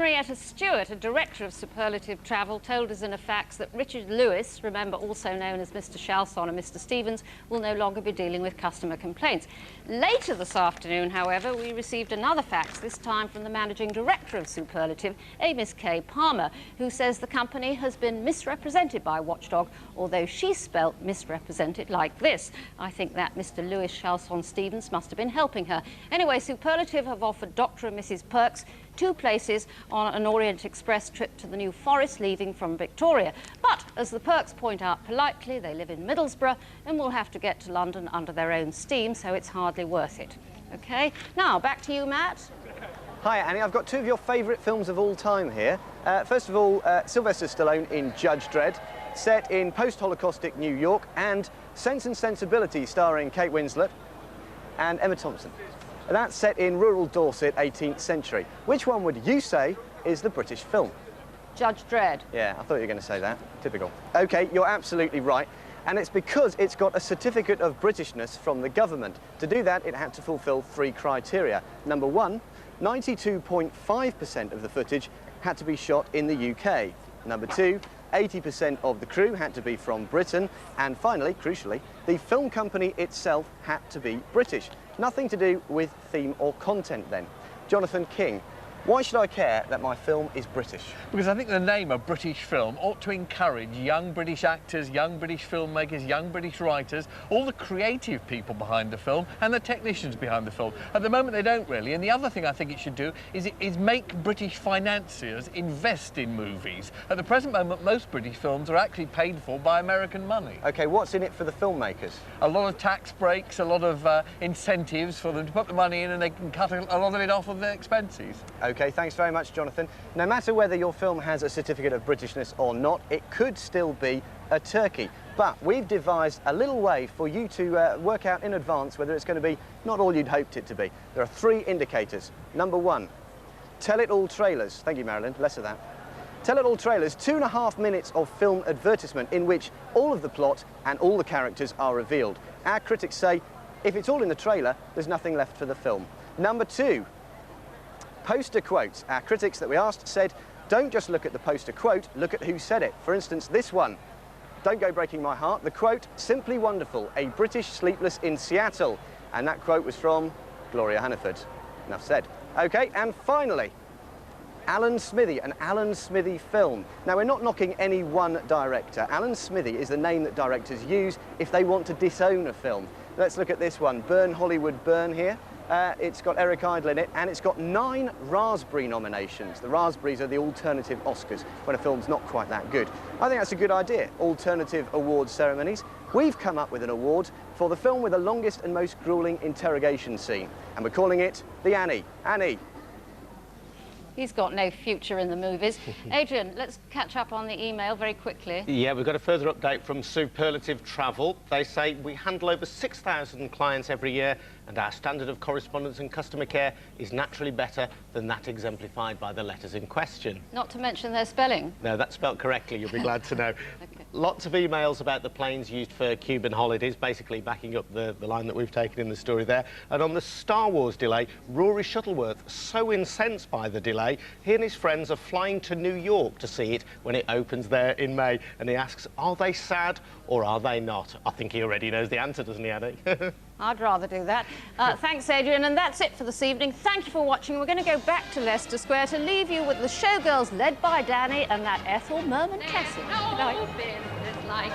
Henrietta Stewart, a director of superlative travel, told us in a fax that Richard Lewis, remember also known as Mr. Chalson and Mr. Stevens, will no longer be dealing with customer complaints. Later this afternoon, however, we received another fax, this time from the managing director of superlative, a Miss Kay Palmer, who says the company has been misrepresented by Watchdog, although she spelt misrepresented like this. I think that Mr. Lewis Chalson Stevens must have been helping her. Anyway, superlative have offered Dr. and Mrs. Perks 2 places on an Orient Express trip to the New Forest, leaving from Victoria. But, as the Perks point out politely, they live in Middlesbrough and will have to get to London under their own steam, so it's hardly worth it. OK? Now, back to you, Matt. Hi, Annie. I've got 2 of your favourite films of all time here. First of all, Sylvester Stallone in Judge Dredd, set in post-Holocaustic New York, and Sense and Sensibility, starring Kate Winslet and Emma Thompson. That's set in rural Dorset, 18th century. Which one would you say is the British film? Judge Dredd. Yeah, I thought you were going to say that. Typical. OK, you're absolutely right. And it's because it's got a certificate of Britishness from the government. To do that, it had to fulfil 3 criteria. Number 1, 92.5% of the footage had to be shot in the UK. Number 2, 80% of the crew had to be from Britain. And finally, crucially, the film company itself had to be British. Nothing to do with theme or content then. Jonathan King, why should I care that my film is British? Because I think the name of British film ought to encourage young British actors, young British filmmakers, young British writers, all the creative people behind the film and the technicians behind the film. At the moment they don't really, and the other thing I think it should do is make British financiers invest in movies. At the present moment most British films are actually paid for by American money. OK, what's in it for the filmmakers? A lot of tax breaks, a lot of incentives for them to put the money in, and they can cut a lot of it off of their expenses. OK, thanks very much, Jonathan. No matter whether your film has a certificate of Britishness or not, it could still be a turkey. But we've devised a little way for you to work out in advance whether it's going to be not all you'd hoped it to be. There are 3 indicators. Number 1, tell-it-all trailers. Thank you, Marilyn. Less of that. Tell-it-all trailers, 2.5 minutes of film advertisement in which all of the plot and all the characters are revealed. Our critics say, if it's all in the trailer, there's nothing left for the film. Number 2, poster quotes. Our critics that we asked said, don't just look at the poster quote, look at who said it. For instance, this one, "Don't Go Breaking My Heart." The quote, "Simply wonderful, a British sleepless in Seattle." And that quote was from Gloria Hannaford. Enough said. OK, and finally, Alan Smithy, an Alan Smithy film. Now, we're not knocking any one director. Alan Smithy is the name that directors use if they want to disown a film. Let's look at this one, Burn Hollywood Burn here. It's got Eric Idle in it, and it's got 9 Raspberry nominations. The Raspberries are the alternative Oscars when a film's not quite that good. I think that's a good idea, alternative award ceremonies. We've come up with an award for the film with the longest and most gruelling interrogation scene, and we're calling it the Annie. Annie. He's got no future in the movies. Adrian, let's catch up on the email very quickly. Yeah, we've got a further update from Superlative Travel. They say we handle over 6,000 clients every year, and our standard of correspondence and customer care is naturally better than that exemplified by the letters in question. Not to mention their spelling. No, that's spelt correctly, you'll be glad to know. Okay. Lots of emails about the planes used for Cuban holidays, basically backing up the line that we've taken in the story there. And on the Star Wars delay, Rory Shuttleworth, so incensed by the delay, he and his friends are flying to New York to see it when it opens there in May. And he asks, are they sad or are they not? I think he already knows the answer, doesn't he, Annie? I'd rather do that. Thanks, Adrian, and that's it for this evening. Thank you for watching. We're going to go back to Leicester Square to leave you with the Showgirls led by Danny and that Ethel Merman Cassie. Good night.